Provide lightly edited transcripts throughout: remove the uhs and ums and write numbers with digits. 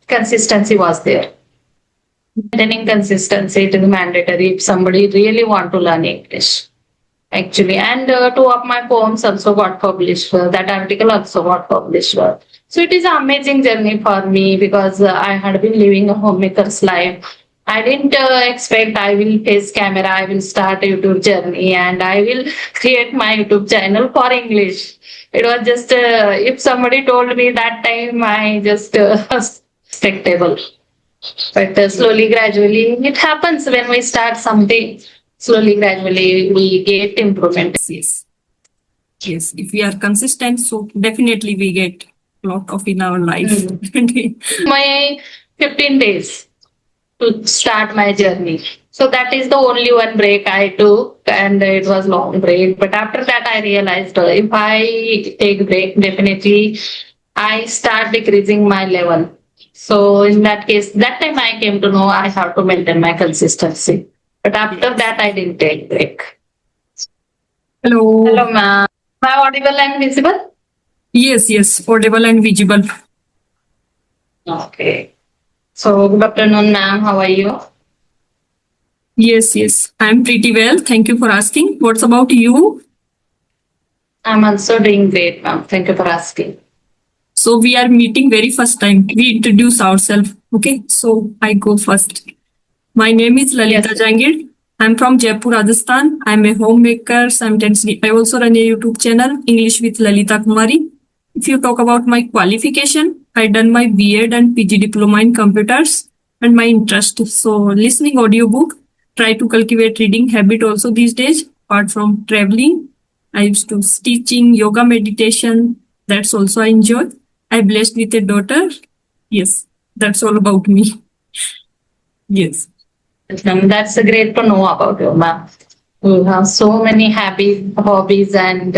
consistency was there. Maintaining consistency, it is mandatory if somebody really want to learn English. Actually, and two of my poems also got published. That article also got published. So it is an amazing journey for me because I had been living a homemaker's life. I didn't expect I will face camera, I will start a YouTube journey, and I will create my YouTube channel for English. It was just if somebody told me that time, I just respectable. But slowly, gradually, it happens when we start something. Slowly, gradually, we get improvement. Yes. Yes. If we are consistent, so definitely we get a lot of in our life. My 15 days to start my journey. So that is the only one break I took, and it was long break. But after that, I realized if I take break, definitely I start decreasing my level. So in that case, that time I came to know I have to maintain my consistency. But after that, I didn't take break. Hello. Hello, ma'am. Am I audible and visible? Yes, yes, audible and visible. Okay. So good afternoon, ma'am. How are you? Yes, yes, I'm pretty well. Thank you for asking. What's about you? I'm also doing great, ma'am. Thank you for asking. So we are meeting very first time. We introduce ourselves. Okay, so I go first. My name is Lalita Yes. Jangir. I'm from Jaipur, Rajasthan. I'm a homemaker. Simultaneously, I also run a YouTube channel, English with Lalita Kumari. If you talk about my qualification, I done my B.Ed and PG diploma in computers and my interest. So listening audiobook, try to cultivate reading habit also these days. Apart from traveling, I used to teaching, yoga, meditation. That's also I enjoy. I'm blessed with a daughter. Yes, that's all about me. Yes. That's great to know about you, ma'am. You have so many happy hobbies, and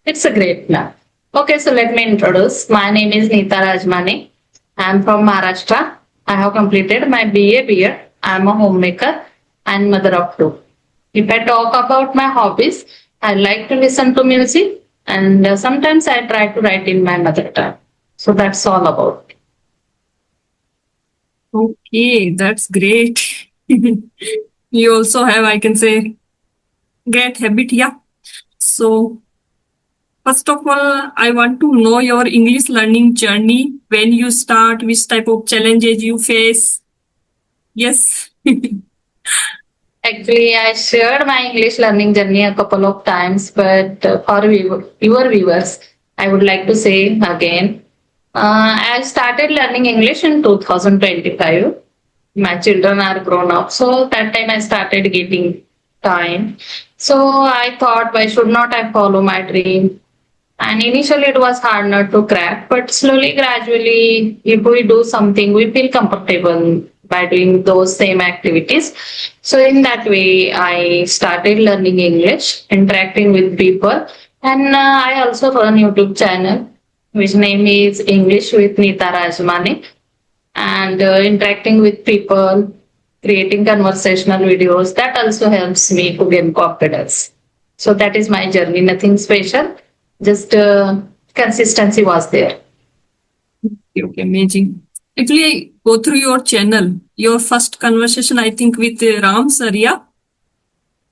it's a great, ma'am. Okay, so let me introduce. My name is Neeta Rajmani. I'm from Maharashtra. I have completed my BA BEd. I'm a homemaker and mother of two. If I talk about my hobbies, I like to listen to music, and sometimes I try to write in my mother tongue. So that's all about. Okay, that's great. You also have, I can say, great habit. Yeah. So, first of all, I want to know your English learning journey. When you start, which type of challenges you face. Yes. Actually, I shared my English learning journey a couple of times, but for your viewers, I would like to say again. I started learning English in 2025. My children are grown up, so that time I started getting time. So I thought, why should not I follow my dream? And initially it was hard not to crack, but slowly, gradually, if we do something, we feel comfortable by doing those same activities. So in that way, I started learning English, interacting with people, and I also run YouTube channel, which name is English with Neeta Rajmani, and interacting with people, creating conversational videos. That also helps me to gain confidence. So that is my journey. Nothing special. Just consistency was there. Okay, amazing. Actually, I go through your channel. Your first conversation, I think, with Ram Saria.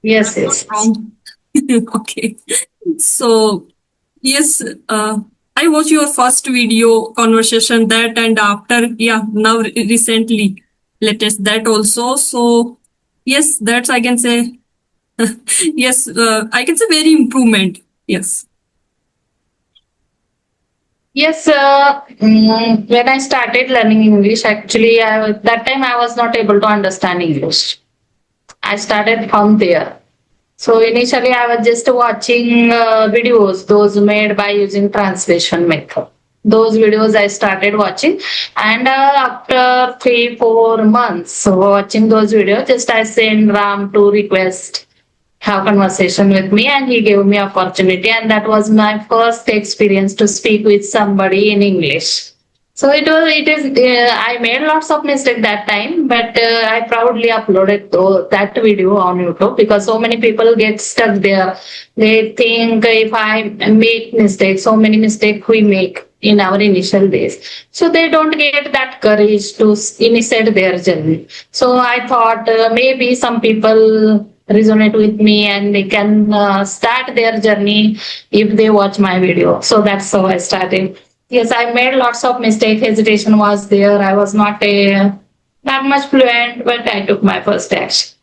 Yes, yes. Okay. So, yes, I watched your first video conversation that and after, yeah, now recently, latest that also. So, yes, that's I can say, yes, I can say very improvement. Yes. Yes, when I started learning English, actually, that time I was not able to understand English. I started from there. So initially, I was just watching videos, those made by using translation method. Those videos I started watching, and after 3-4 months watching those videos, just I sent Ram to request have conversation with me, and he gave me opportunity, and that was my first experience to speak with somebody in English. So it is, I made lots of mistakes that time, but I proudly uploaded that video on YouTube because so many people get stuck there. They think if I make mistakes, so many mistakes we make in our initial days. So they don't get that courage to initiate their journey. So I thought maybe some people resonate with me and they can start their journey if they watch my video. So that's how I started. Yes, I made lots of mistake. Hesitation was there. I was not that much fluent, but I took my first action.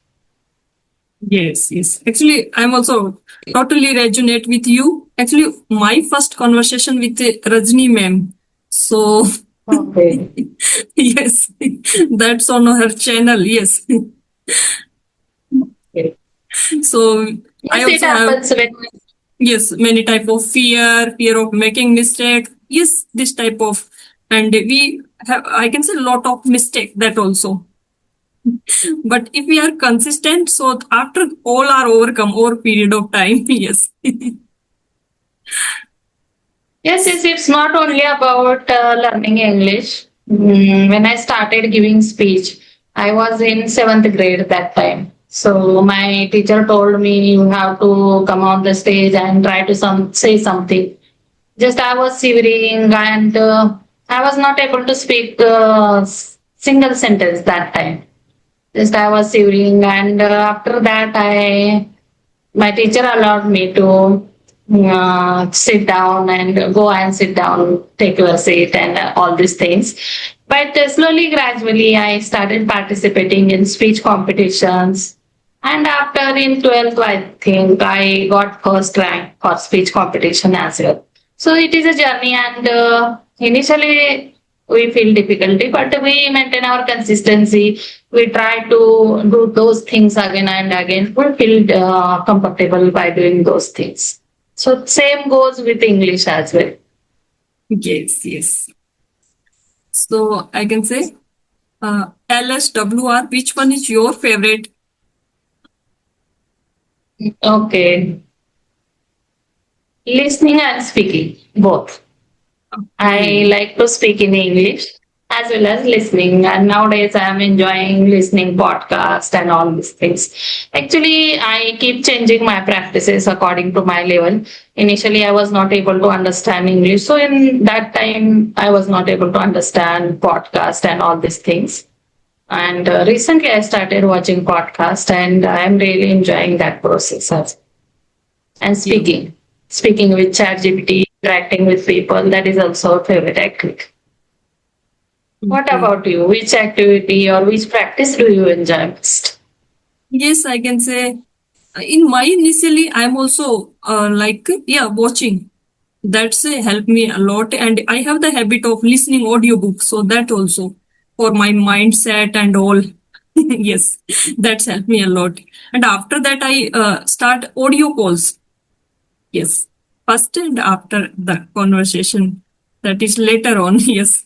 Yes, yes. Actually, I'm also totally resonate with you. Actually, my first conversation with Rajni ma'am. So, Okay. yes, that's on her channel. Yes. Okay. So, I Yes, it also have, happens when yes, many type of fear of making mistake. Yes, this type of, and we have, I can say, lot of mistake that also. But if we are consistent, so after all are overcome over a period of time, yes. yes, yes, it's not only about learning English. When I started giving speech, I was in seventh grade that time. So my teacher told me you have to come on the stage and try to say something. Just I was shivering and I was not able to speak single sentence that time. Just I was shivering and after that I my teacher allowed me to sit down and go and sit down, take your seat and all these things. But slowly, gradually, I started participating in speech competitions. And after in 12th, I think I got first rank for speech competition as well. So it is a journey and initially we feel difficulty, but we maintain our consistency. We try to do those things again and again. We feel comfortable by doing those things. So same goes with English as well. Yes, yes. So I can say LSWR, which one is your favorite? Okay. Listening and speaking, both. I Okay. like to speak in English as well as listening. And nowadays I am enjoying listening podcast and all these things. Actually, I keep changing my practices according to my level. Initially, I was not able to understand English. So in that time, I was not able to understand podcast and all these things. And recently I started watching podcast and I'm really enjoying that process and Yeah. speaking with ChatGPT, interacting with people. That is also a favorite activity. What Okay. about you? Which activity or which practice do you enjoy most? Yes, I can say in my initially, I'm also like, yeah, watching. That's helped me a lot. And I have the habit of listening audiobooks. So that also for my mindset and all. Yes, that's helped me a lot. And after that, I start audio calls. Yes. First and after the conversation. That is later on. Yes.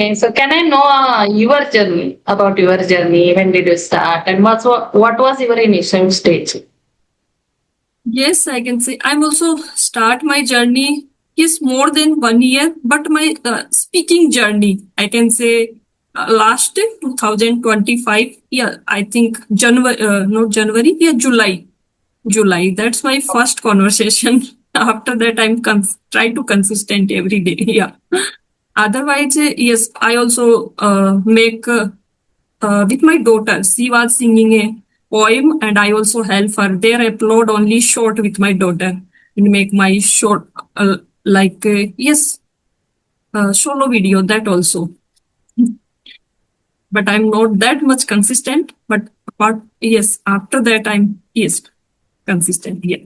Okay, so can I know your journey about your journey? When did you start, and what was your initial stage? Yes, I can say I'm also start my journey. Yes, more than 1 year, but my speaking journey, I can say last 2025. Yeah, I think January, not January, yeah, July. July. That's my first conversation. After that, I'm try to consistent every day. Yeah. Otherwise, yes, I also make with my daughter. She was singing a poem, and I also help her. There, I upload only short with my daughter and make my short like yes solo video that also. But I'm not that much consistent. But apart, yes, after that I'm yes consistent. Yeah.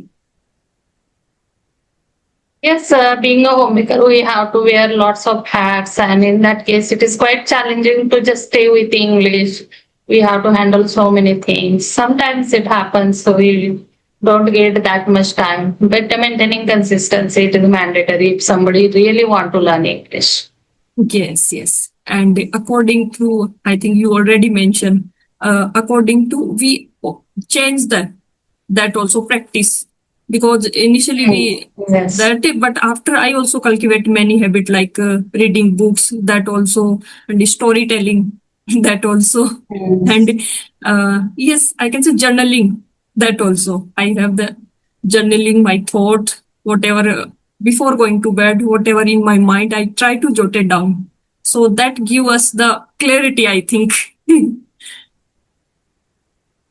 Yes, being a homemaker, we have to wear lots of hats, and in that case, it is quite challenging to just stay with English. We have to handle so many things. Sometimes it happens, so we don't get that much time. But maintaining consistency it is mandatory if somebody really want to learn English. Yes, yes. And according to, I think you already mentioned, according to, we change that also practice. because initially we Yes. that, but after I also cultivate many habit like reading books, that also, and storytelling, that also, Mm. and yes, I can say journaling, that also I have the journaling my thought, whatever before going to bed, whatever in my mind, I try to jot it down, so that give us the clarity, I think.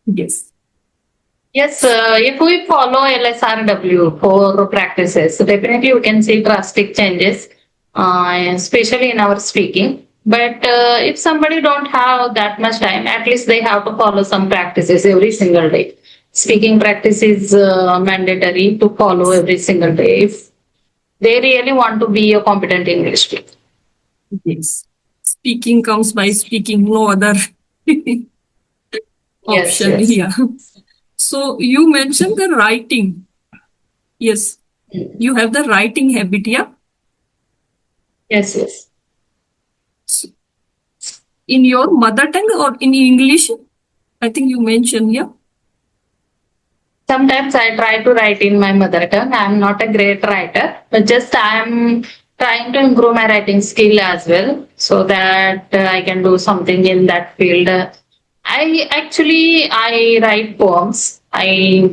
Yes. Yes, if we follow LSRW for practices, definitely we can see drastic changes, especially in our speaking. But if somebody don't have that much time, at least they have to follow some practices every single day. Speaking practice is mandatory to follow every single day if they really want to be a competent English speaker. Yes. Speaking comes by speaking, no other Yes, option. yes. Yeah. So you mentioned the writing. Yes. You have the writing habit, yeah? Yes, yes. S- In your mother tongue or in English? I think you mentioned, yeah? Sometimes I try to write in my mother tongue. I'm not a great writer, but just I'm trying to improve my writing skill as well so that I can do something in that field. I write poems. I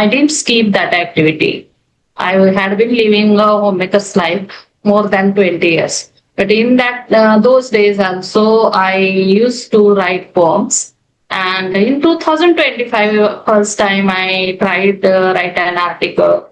didn't skip that activity. I had been living a homemaker's life more than 20 years. But in that those days also, I used to write poems. And in 2025, first time I tried write an article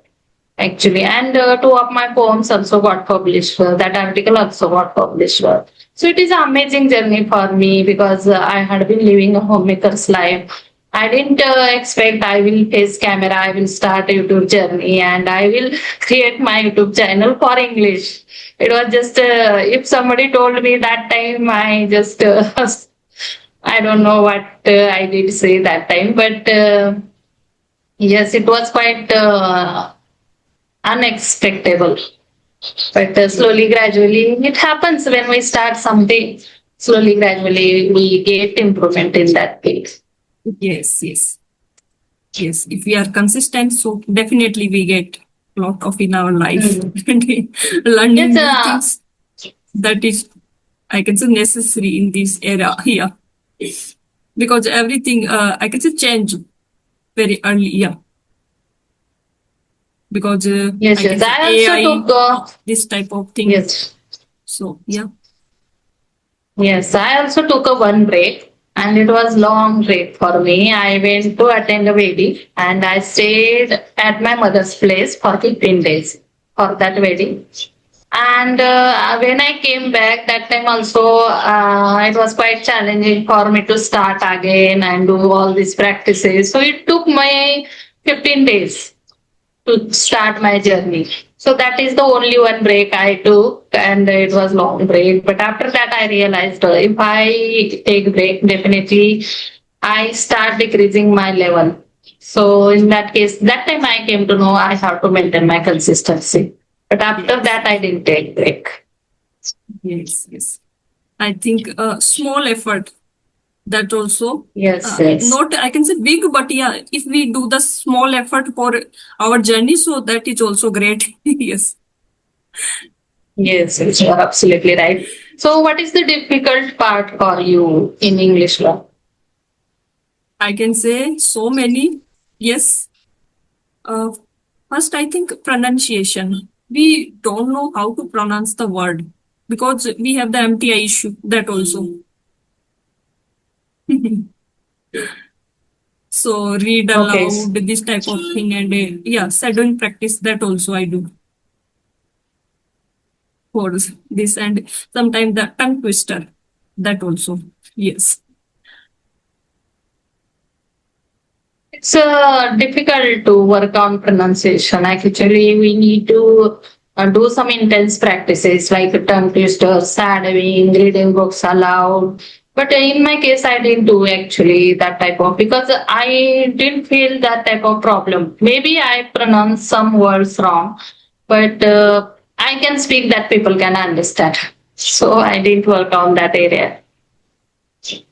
actually, and two of my poems also got published. That article also got published. So it is an amazing journey for me because I had been living a homemaker's life. I didn't expect I will face camera, I will start a YouTube journey, and I will create my YouTube channel for English. It was just if somebody told me that time, I just I don't know what I did say that time, but yes, it was quite unexpected. But slowly, gradually, it happens when we start something. Slowly, gradually, we get improvement in that case. Yes, yes. Yes. If we are consistent, so definitely we get a lot of in our life. Mm. Yes, Learning new things, that is, I can say, necessary in this era. Yeah. Because everything, I can say, change very early. Yeah. Because yes, I can yes. say I also AI, took this type of thing. yes. So yeah. Yes, I also took a one break and it was long break for me. I went to attend a wedding and I stayed at my mother's place for 15 days for that wedding. And when I came back, that time also it was quite challenging for me to start again and do all these practices. So it took my 15 days to start my journey. So that is the only one break I took, and it was long break. But after that, I realized if I take break, definitely I start decreasing my level. So in that case, that time I came to know I have to maintain my consistency. But after Yes. that, I didn't take break. Yes. Yes. I think small effort, that also, Yes, yes, not I can say big, but yeah, if we do the small effort for our journey, so that is also great. Yes. yes, you are absolutely right. So, what is the difficult part for you in English law? I can say so many. Yes. Uh, First, I think pronunciation. We don't know how to pronounce the word because we have the MTI issue, that also. So read Okay. aloud, this type of thing, and yeah, shadowing practice, that also I do for this, and sometimes the tongue twister, that also. Yes. It's difficult to work on pronunciation. Actually, we need to do some intense practices like tongue twisters, shadowing, reading books aloud. But in my case, I didn't do actually that type of because I didn't feel that type of problem. Maybe I pronounced some words wrong, but I can speak that people can understand. So I didn't work on that area.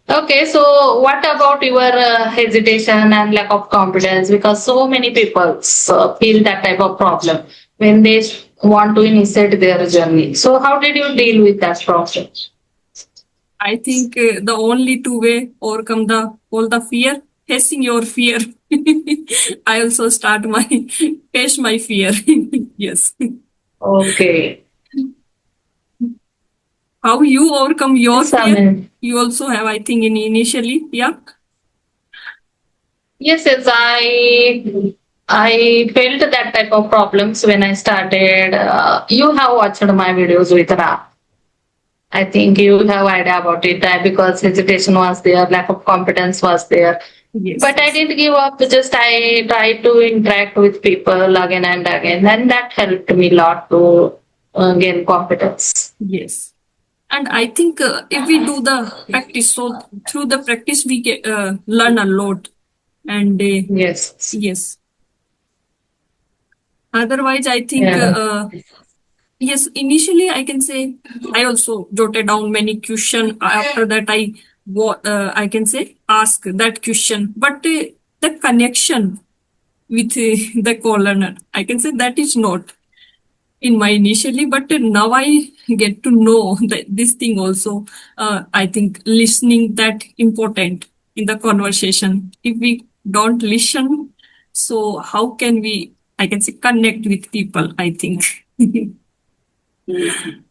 Okay, so what about your hesitation and lack of confidence? Because so many people feel that type of problem when they want to initiate their journey. So, how did you deal with that problem? I think the only two way overcome the all the fear, facing your fear. I also start my face my fear. Yes. Okay, How you overcome your yes, fear? Amin. You also have, I think, in initially, yeah. Yes, I felt that type of problems when I started. You have watched my videos with Ra. I think you have idea about it because hesitation was there, lack of confidence was there. Yes, But I yes, didn't give up. Just I tried to interact with people again and again, and that helped me a lot to gain confidence. yes. And I think if we do the practice, so through the practice we get, learn a lot. And Yes. yes, otherwise I think Yeah. yes, initially I can say I also jotted down many question. After that, I can say ask that question. But the connection with the co-learner, I can say that is not in my initially. But now I get to know that this thing also. I think listening that important in the conversation. If we don't listen, so how can we? I can say connect with people. I think.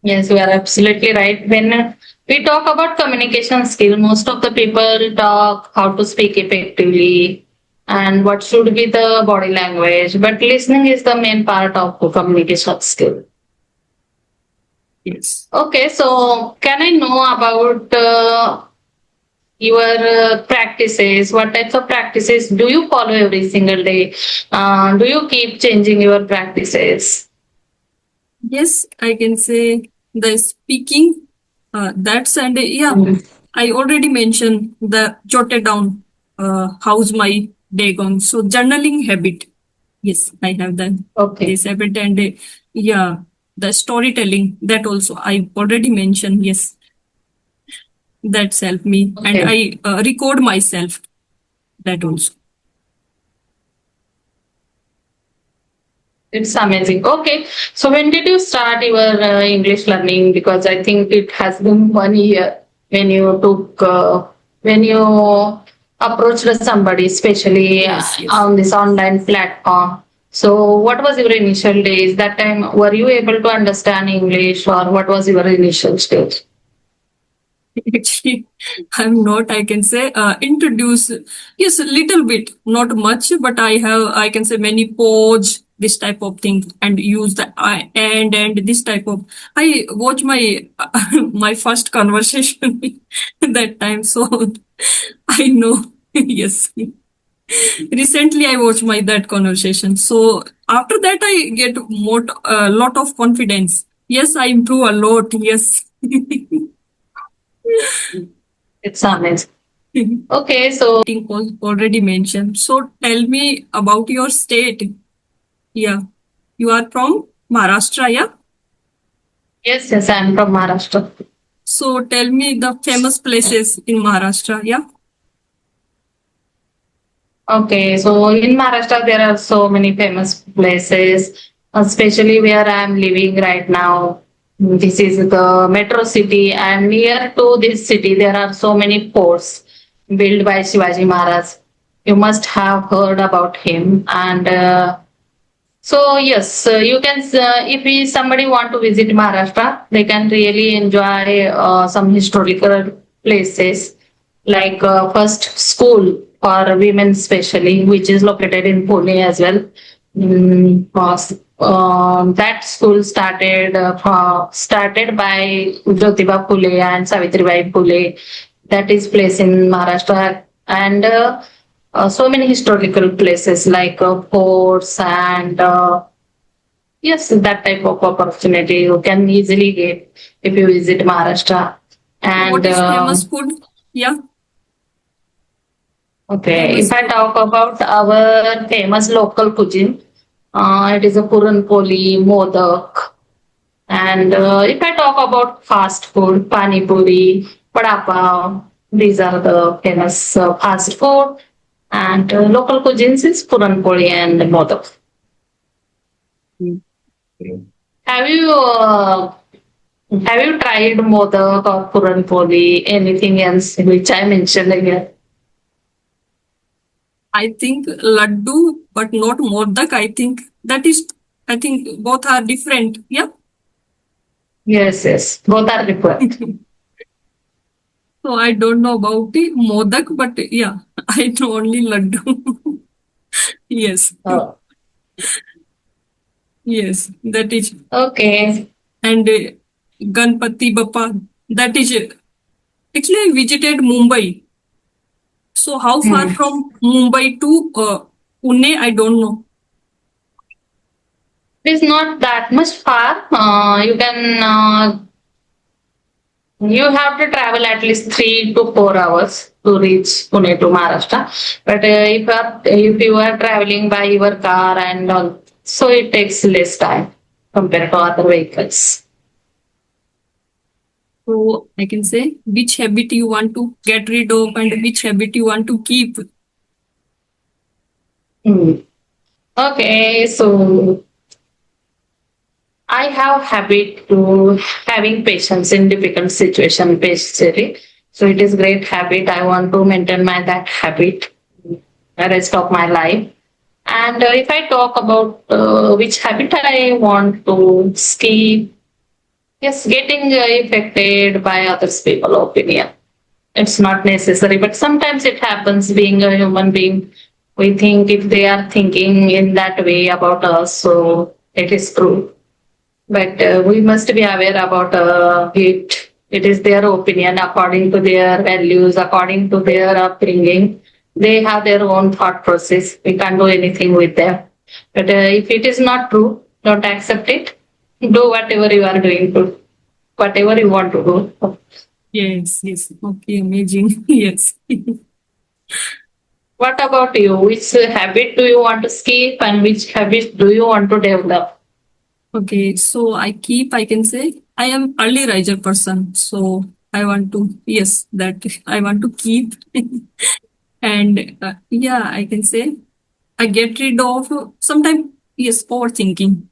Yes, you are absolutely right. When we talk about communication skill, most of the people talk how to speak effectively and what should be the body language. But listening is the main part of the communication skill. Yes. Okay, so can I know about your practices? What types of practices do you follow every single day? Do you keep changing your practices? Yes, I can say the speaking. That's and yeah, Mm. I already mentioned the jotted down. How's my day gone? So journaling habit. Yes, I have done Okay. this habit and yeah, the storytelling that also I already mentioned. Yes, that's helped me and Okay. I record myself. That also. It's amazing. Okay. So when did you start your English learning? Because I think it has been 1 year when you took, when you approached somebody, especially Yes, yes. on this online platform. So what was your initial days? That time, were you able to understand English or what was your initial stage? Actually, I'm not, I can say, introduce, yes, a little bit, not much, but I can say many pause, this type of thing, and use the I and this type of, I watch my, my first conversation that time, so I know, yes. Recently, I watched my that conversation. So after that, I get more, a lot of confidence. Yes, I improve a lot. Yes. It's amazing. Okay. So Think was already mentioned. So tell me about your state. Yeah. You are from Maharashtra, yeah? yes, I'm from Maharashtra. So tell me the famous places in Maharashtra, yeah? Okay, so in Maharashtra, there are so many famous places, especially where I'm living right now. This is the metro city, and near to this city, there are so many forts built by Shivaji Maharaj. You must have heard about him. And so, yes, you can, if somebody want to visit Maharashtra, they can really enjoy some historical places like first school for women especially, which is located in Pune as well. That school started by Jyotiba Phule and Savitribai Phule. That is placed in Maharashtra, and so many historical places like forts and yes, that type of opportunity you can easily get if you visit Maharashtra. And What is famous food? Yeah, okay, famous if I food. talk about our famous local cuisine, it is a puran poli, modak. And if I talk about fast food, pani puri, vada pav, These are the famous fast food. And local cuisines is puran poli and modak. Mm. Have you tried modak or puran poli? Anything else which I mentioned here? I think laddu, but not modak. I think both are different. Yeah. Yes, yes, both are different. So I don't know about the modak, but yeah, I know only laddu. Yes. Oh, Yes, that is. okay. And Ganpati Bappa, that is. Actually, I visited Mumbai. So how far Hmm. from Mumbai to Pune? I don't know. It is not that much far. You have to travel at least 3 to 4 hours to reach Pune to Maharashtra. But if you are traveling by your car and all, so it takes less time compared to other vehicles. So I can say which habit you want to get rid of and which habit you want to keep. Hmm. Okay, so I have habit to having patience in difficult situation basically. So it is great habit. I want to maintain my that habit the rest of my life. And if I talk about which habit I want to skip, yes, getting affected by others people opinion. It's not necessary, but sometimes it happens. Being a human being, we think if they are thinking in that way about us, so it is true. But we must be aware about it. It is their opinion according to their values, according to their upbringing. They have their own thought process. We can't do anything with them. But if it is not true, don't accept it. Do whatever you are doing to, whatever you want to do. Yes, yes. Okay, amazing. Yes. What about you? Which habit do you want to skip and which habit do you want to develop? Okay, so I can say, I am early riser person. So I want to, yes, that I want to keep. And yeah, I can say I get rid of sometimes, yes, overthinking.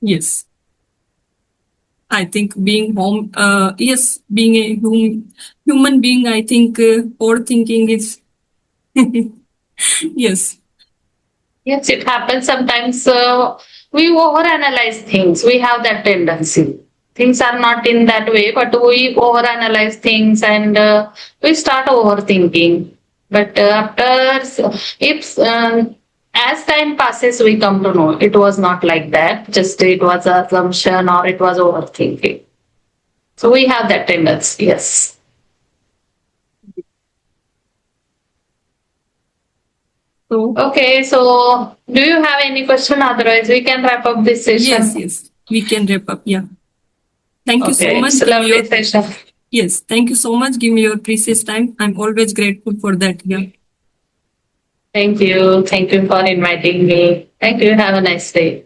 Yes. I think being being a human being, I think overthinking is, yes, Yes, it happens sometimes. We overanalyze things. We have that tendency. Things are not in that way, but we overanalyze things and we start overthinking. But if as time passes, we come to know it was not like that. Just it was assumption or it was overthinking. So we have that tendency. Yes. so Okay. So do you have any question? Otherwise, we can wrap up this yes, session. yes, we can wrap up. Yeah. Thank you so Okay, much. it's a Give me your, lovely session. yes, thank you so much. Give me your precious time. I'm always grateful for that. Yeah. Thank you. Thank you for inviting me. Thank you. Have a nice day.